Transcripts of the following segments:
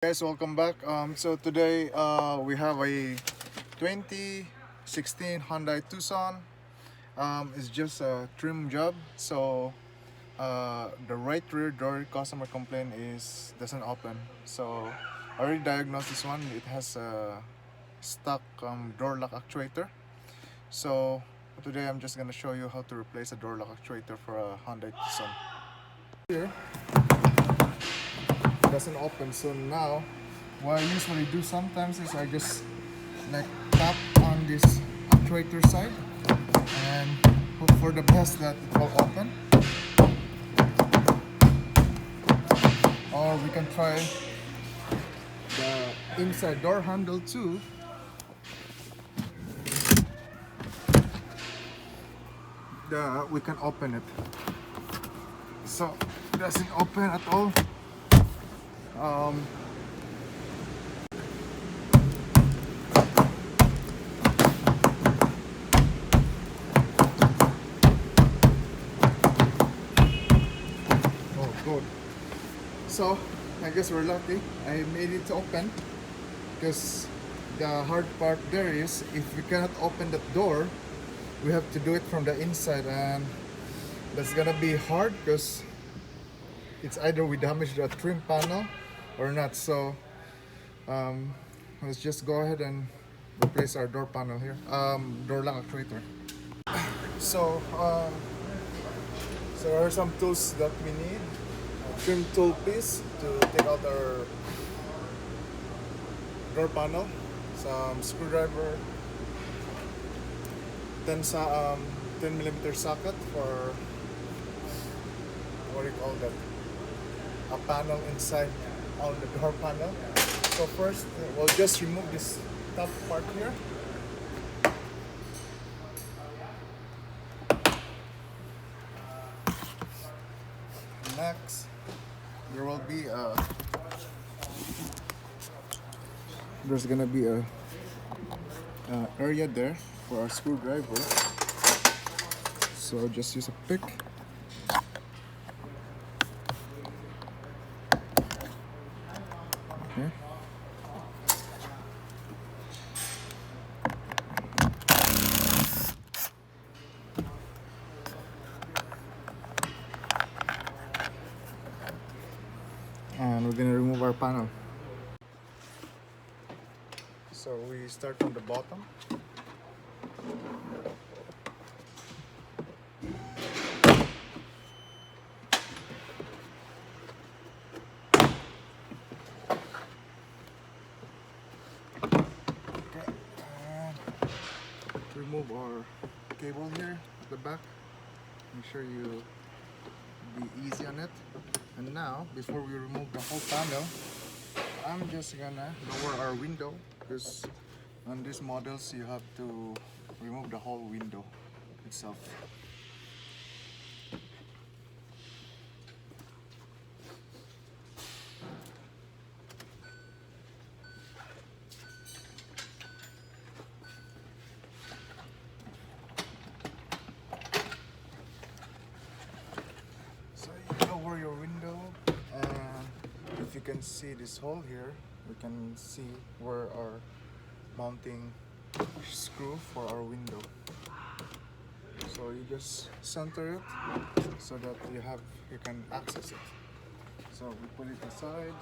Guys, welcome back. So today we have a 2016 Hyundai Tucson. It's just a trim job. So the right rear door customer complaint is doesn't open. So I already diagnosed this one. It has a stock door lock actuator. So today I'm just gonna show you how to replace a door lock actuator for a Hyundai Tucson. Here doesn't open. So now what I usually do sometimes is I just like tap on this actuator side and hope for the best that it will open, or we can try the inside door handle too. We can open it, so it doesn't open at all. um, oh good. So I guess we're lucky I made it open, because the hard part there is if we cannot open that door, we have to do it from the inside, and that's gonna be hard because it's either we damage the trim panel or not. So let's just go ahead and replace our door panel here, door lock actuator. So there are some tools that we need. A trim tool piece to take out our door panel, some screwdriver, 10 millimeter socket for, what do you call that, a panel inside on the door panel. So first we'll just remove this top part here. Next there will be there's gonna be a area there for our screwdriver, so I'll just use a pick. Okay. And we're gonna remove our panel. So we start from the bottom. Okay, and remove our cable here at the back. Make sure you be easy on it. And now, before we remove the whole panel, I'm just gonna lower our window, because on these models you have to remove the whole window itself. So you lower your window, and if you can see this hole here, we can see where our mounting screw for our window. So you just center it so that you can access it. So we put it aside.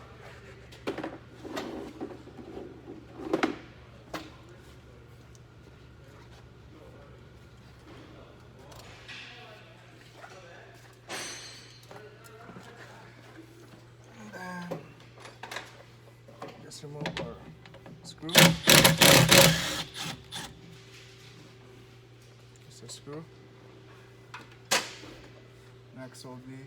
And then just remove our screw. Just a screw. Next will be,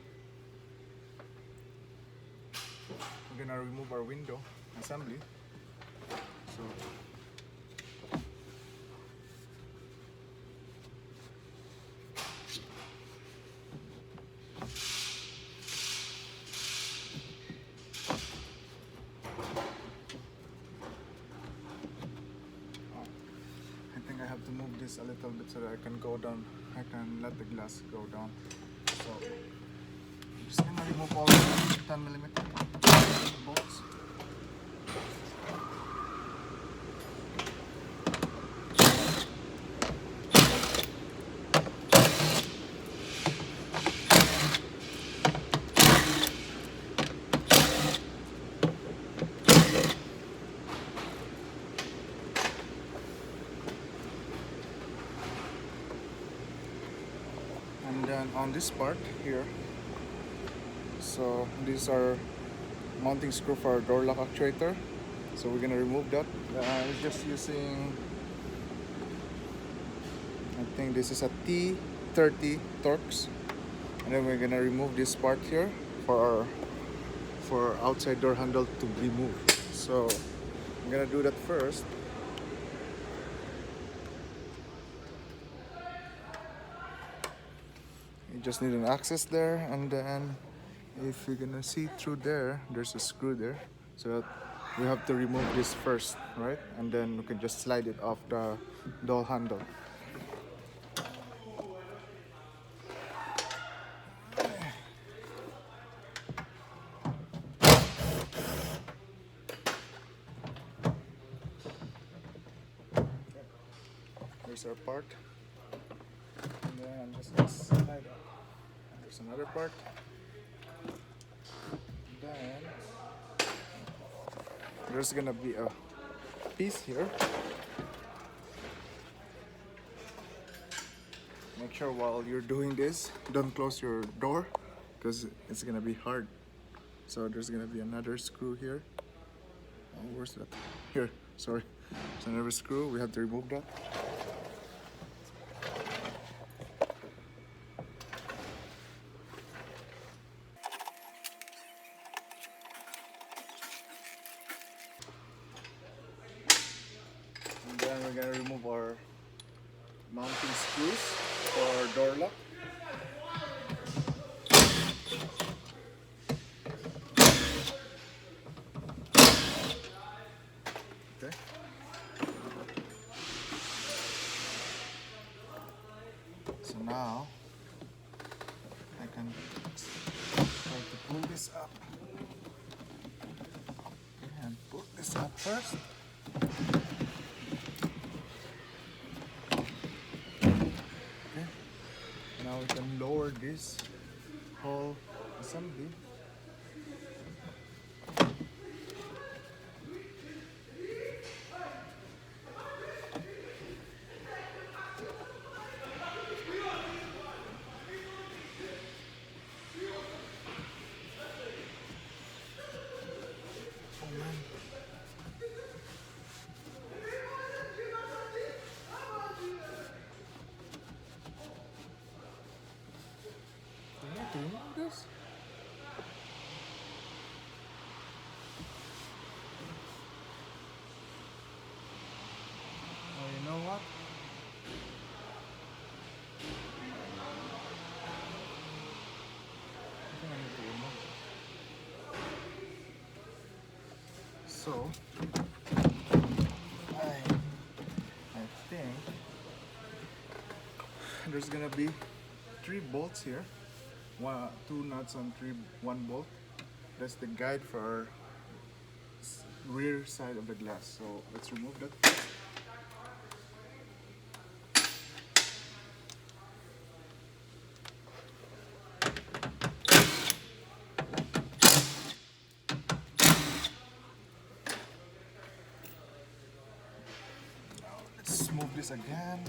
we're gonna remove our window assembly. So I think I have to move this a little bit so that I can go down. I can let the glass go down. So I'm just gonna remove all the 10 millimeter bolts. on this part here. So these are mounting screw for our door lock actuator. So we're gonna remove that. It's just using, I think this is a T30 Torx, and then we're gonna remove this part here for our outside door handle to be moved. So I'm gonna do that first. You just need an access there, and then if you're gonna see through there, there's a screw there, so that we have to remove this first, right? And then we can just slide it off the door handle. There's our part, and then I'm just gonna slide up. There's another part. Then there's gonna be a piece here. Make sure while you're doing this, don't close your door because it's gonna be hard. So there's gonna be another screw here. Oh, where's that? Here, sorry. It's another screw, we have to remove that. And then we're gonna remove our mounting screws for our door lock. Okay. So now I can try to pull this up. And pull this up first. Okay. Now we can lower this whole assembly. Doing this? Oh, you know what? I think I need to remove it. So I think there's gonna be 3 bolts here. Two nuts on one bolt. That's the guide for our rear side of the glass. So let's remove that. Now let's move this again.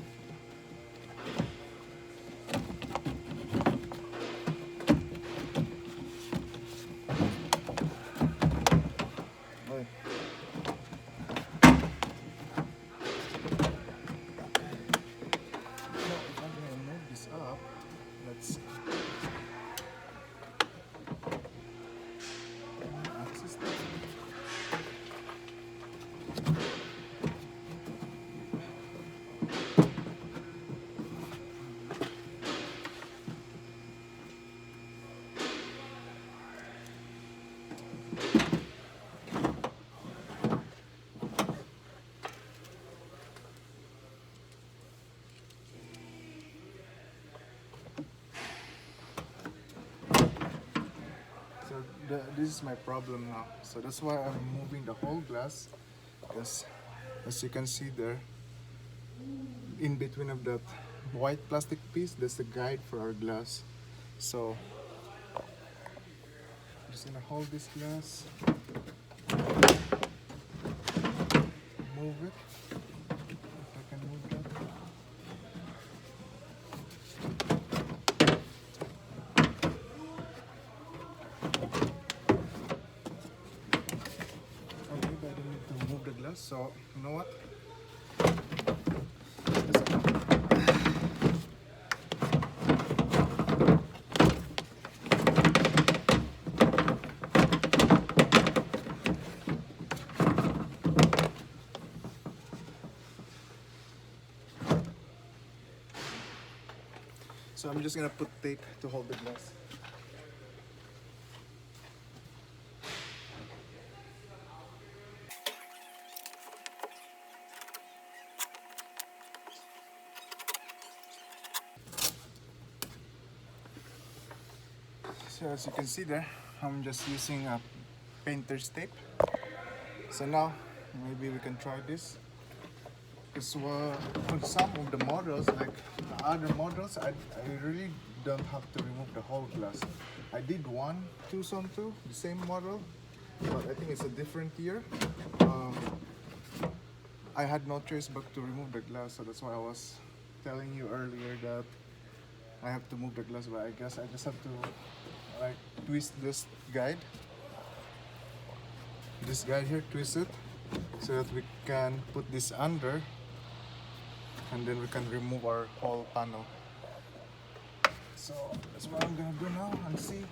This is my problem now. So that's why I'm moving the whole glass, because as you can see there, in between of that white plastic piece, that's the guide for our glass. So I'm just gonna hold this glass, move it, if I can move that. glass. So you know what? So I'm just gonna put tape to hold the glass. So as you can see there, I'm just using a painter's tape. So now maybe we can try this. Because on some of the models, like the other models, I really don't have to remove the whole glass. I did one Tucson 2, the same model, but I think it's a different year. I had no choice but to remove the glass, so that's why I was telling you earlier that I have to move the glass, but I guess I just have to like twist this guide here, twist it so that we can put this under, and then we can remove our whole panel. So that's what I'm gonna do now and see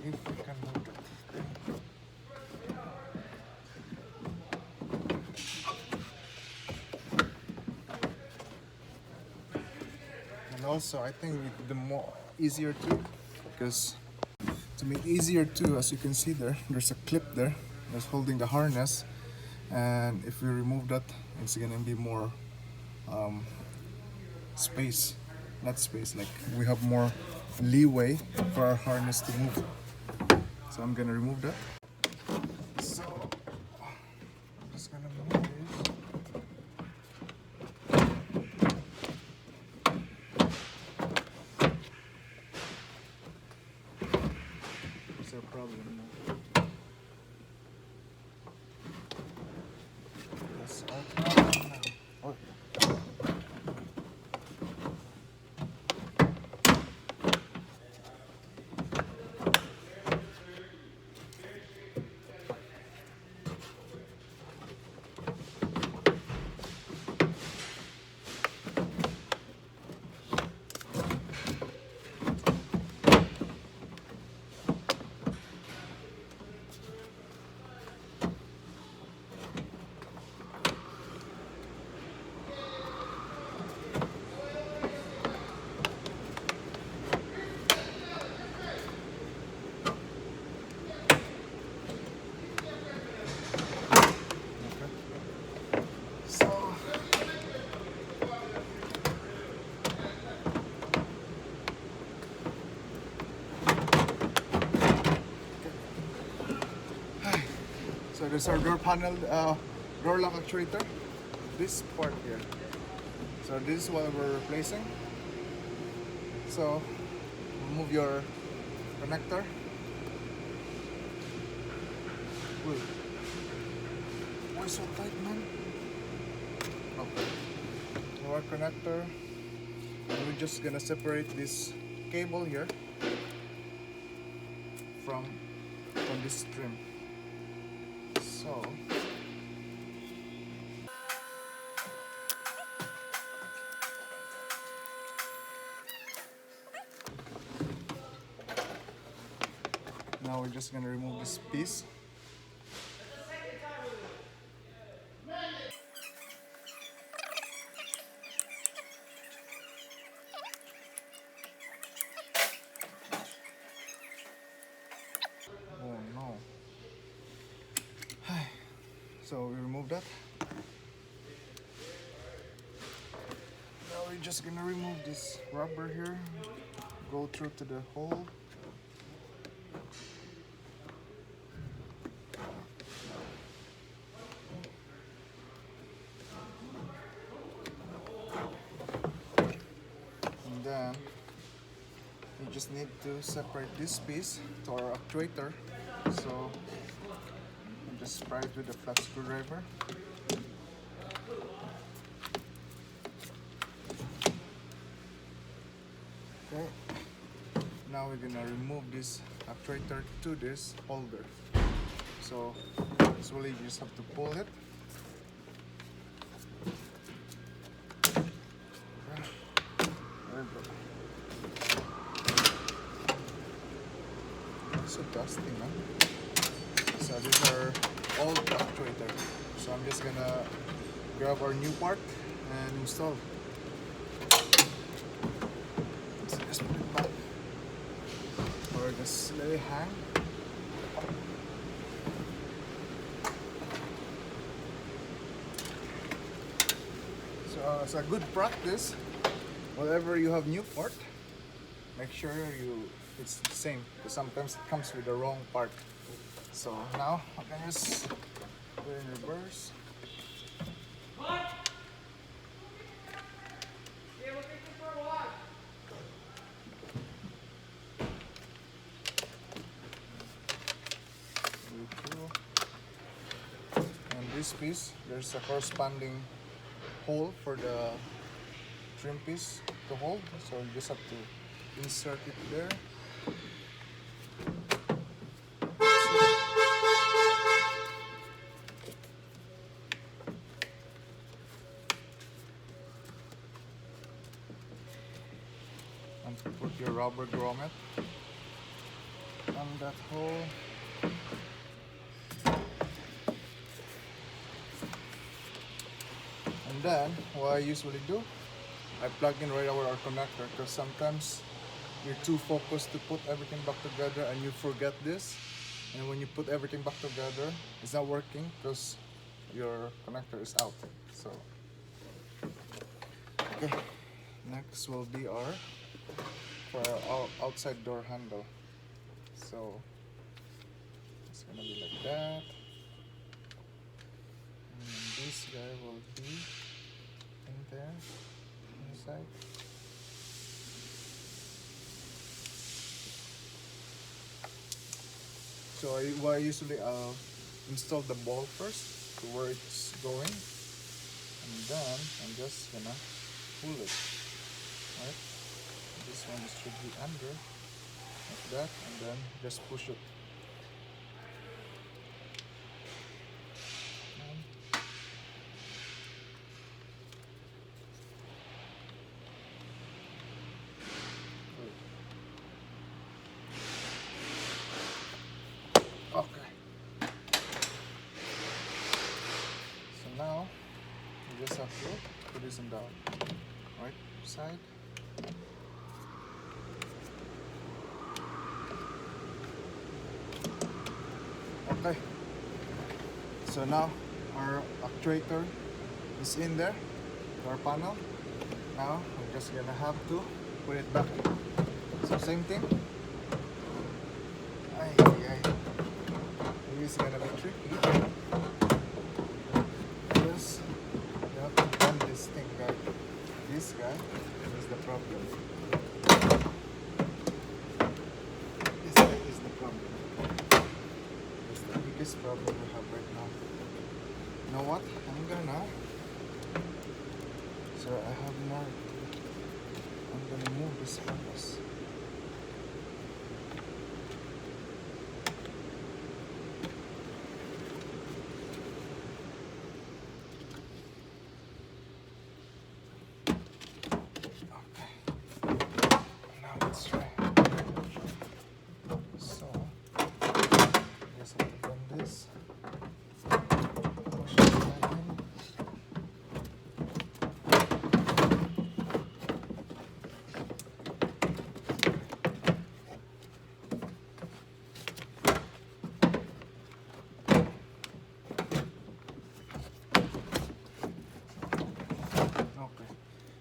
if we can move it. And also I think the more easier too, because to make easier too, as you can see there, there's a clip there that's holding the harness, and if we remove that, it's gonna be more space, not space, like we have more leeway for our harness to move. So I'm gonna remove that. So I'm just gonna move this. There's a problem now. That's our problem now. Oh. So there's our door panel, door lock actuator, this part here. So this is what we're replacing. So remove your connector. Wait. Why so tight, man? Okay. So our connector, and we're just gonna separate this cable here from this trim. So now we're just gonna remove this piece. Oh no. So we remove that. Now we're just gonna remove this rubber here, go through to the hole. And then you just need to separate this piece to our actuator. So just pry it with a flat screwdriver. Okay. Now we're gonna remove this actuator to this holder. So usually you just have to pull it so dusty, man. So these are old actuator. So I'm just gonna grab our new part and install. So just put it back or just let it hang. So it's a good practice. Whenever you have new part, make sure it's the same, because sometimes it comes with the wrong part. So now I can just put it in reverse. And this piece, there's a corresponding hole for the trim piece to hold, so you just have to insert it there. And put your rubber grommet on that hole. And then what I usually do, I plug in right over our connector, because sometimes you're too focused to put everything back together and you forget this, and when you put everything back together it's not working because your connector is out. So okay, next will be our outside door handle. So it's gonna be like that, and this guy will be in there inside. So what I usually install the ball first to where it's going, and then I'm just gonna pull it, right? This one should be under, like that, and then just push it. Okay. So now you just have to put this on the right side. Okay. So now our actuator is in there, our panel. Now we're just gonna have to put it back. So same thing. It's gonna be tricky because you have to bend this thing, right? This guy is the problem. This guy is the problem. It's the biggest problem we have right now. You know what? I'm gonna. So I have more. I'm gonna move this focus.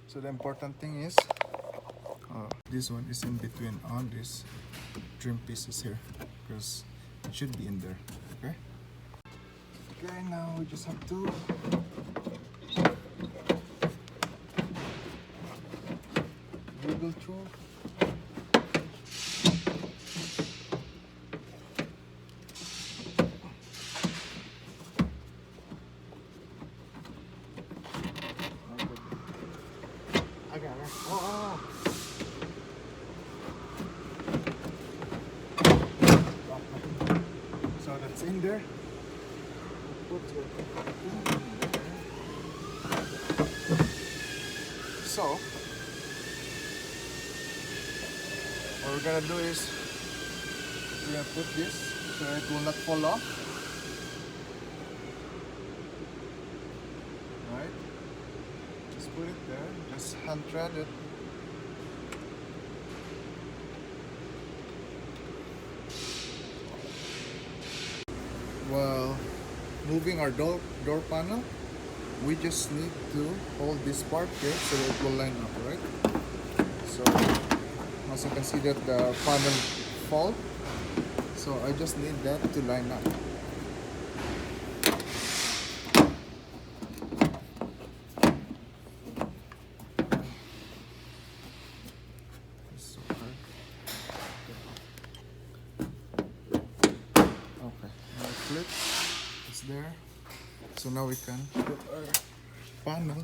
So the important thing is this one is in between on these trim pieces here, because it should be in there. Okay. Okay, now we just have to wiggle through. So that's in there. So what we're gonna do is we're gonna put this so it will not fall off. Right? Just put it there. Just hand thread it. While moving our door panel, we just need to hold this part here so that it will line up, right? So as you can see that the panel fall, so I just need that to line up. It's so hard. Okay, now flip, it's there. So now we can put our panel.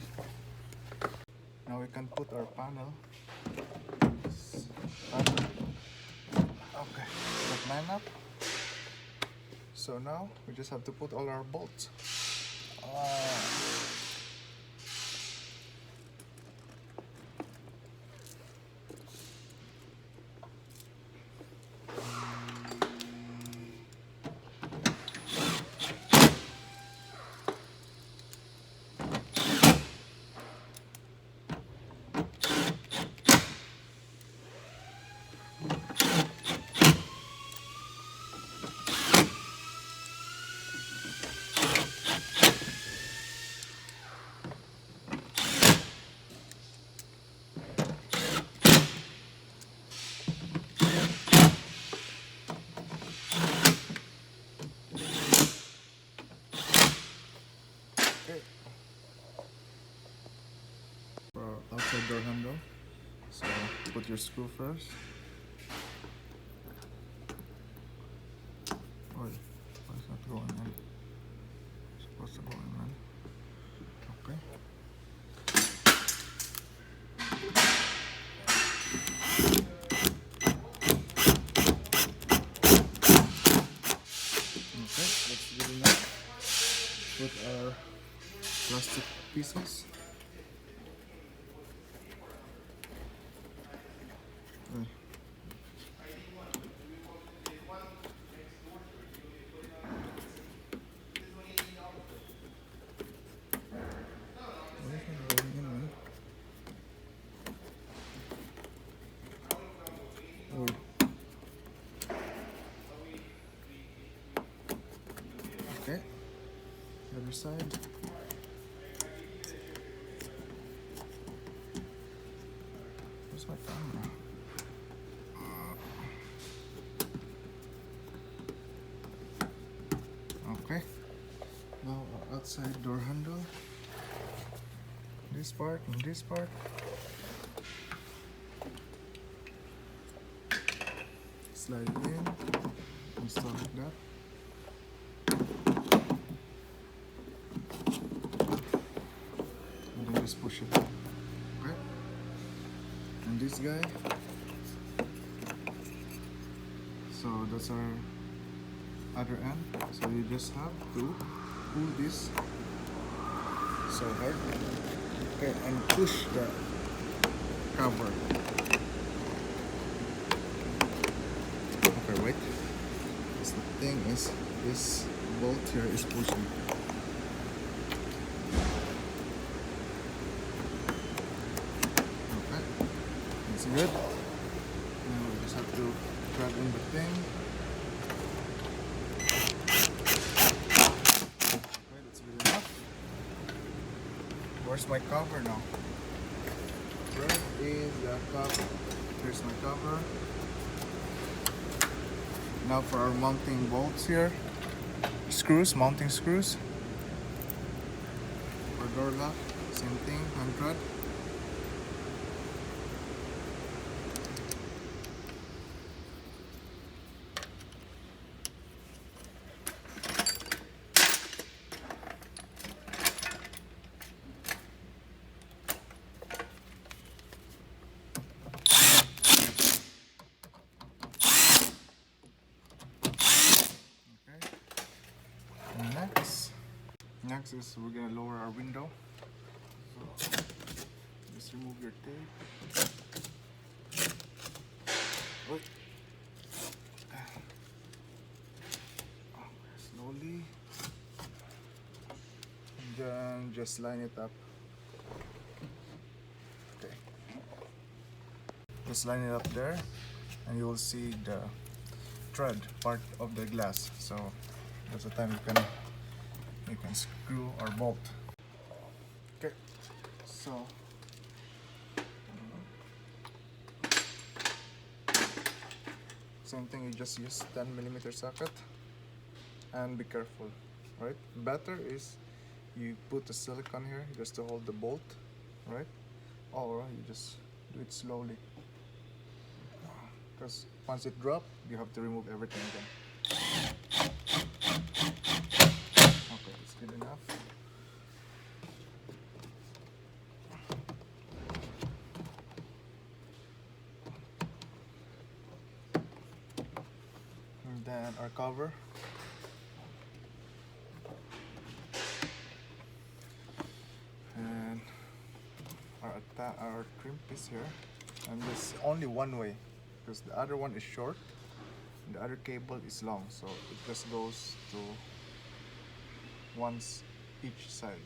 Now we can put our panel. Okay, that line up. So now we just have to put all our bolts. Okay. For outside door handle, so put your screw first. Oh, it's not going in. It's supposed to go in, man. Okay. Okay, that's good enough. Put our plastic pieces. Okay, the other side. Where's my camera? Okay, now our outside door handle. This part and this part. Slide it in, install like that. And then just push it. Okay. And this guy. So that's our other end. So you just have to pull this so hard. Okay, and push the cover. Okay, wait. Because the thing is, this bolt here is pushing. Okay, that's good. Now we just have to drag in the thing. Okay, that's good enough. Where's my cover now? Where is the cover? Here's my cover. Now for our mounting bolts here. Screws, mounting screws. For door lock, same thing, hand thread. Next is we're gonna lower our window. So just remove your tape. Wait. Then just line it up. Okay, just line it up there, and you will see the thread part of the glass. So that's the time you can screw or bolt. Okay, so same thing, you just use 10mm socket, and be careful, right? Better is you put a silicone here just to hold the bolt, right? Or you just do it slowly, because once it drops, you have to remove everything again. Okay, it's good enough. And then our cover. And our trim piece here. And there's only one way, because the other one is short and the other cable is long, so it just goes to once each side.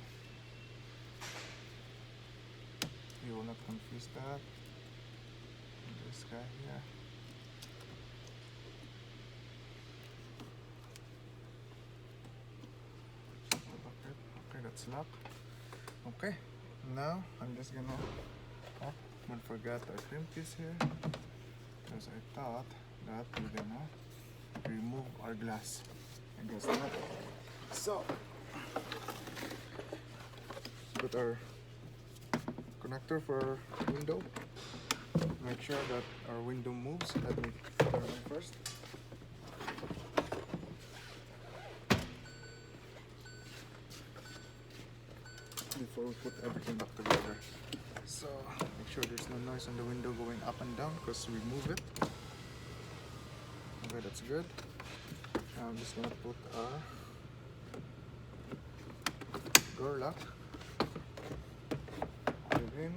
You will not confuse that. And this guy here. Okay, that's locked. Okay, now I'm just gonna, oh, don't forget our trim piece here, because I thought that we're gonna remove our glass. I guess not. So put our connector for window. Make sure that our window moves. Let me turn it first. Before we put everything back together. So make sure there's no noise on the window going up and down, because we move it. Okay, that's good. Now I'm just gonna put our door lock. Put it in.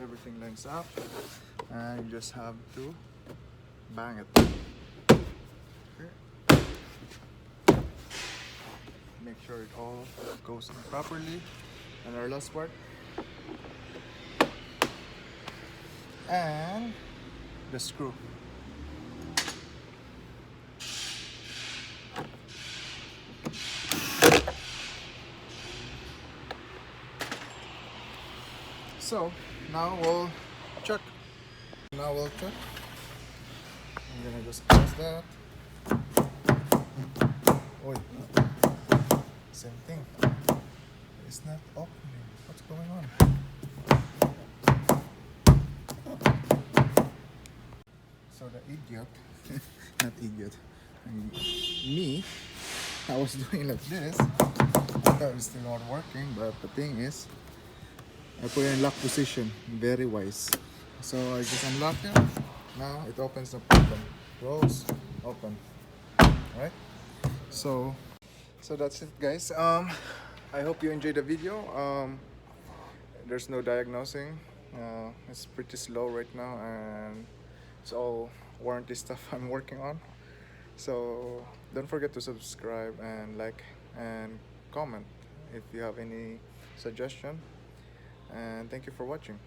Everything lines up, and you just have to bang it. Okay. Make sure it all goes in properly. And our last part, and the screw. So now we'll check. I'm gonna just close that. Oh, same thing. It's not opening. What's going on? So the idiot, not idiot, I mean, me, I was doing like this. I thought it was still not working, but the thing is, I put it in lock position. Very wise. So I just unlock it. Now it opens, no problem. Close, open. Alright? So that's it, guys. I hope you enjoyed the video. There's no diagnosing. It's pretty slow right now, and it's all warranty stuff I'm working on. So don't forget to subscribe and like and comment if you have any suggestion. And thank you for watching.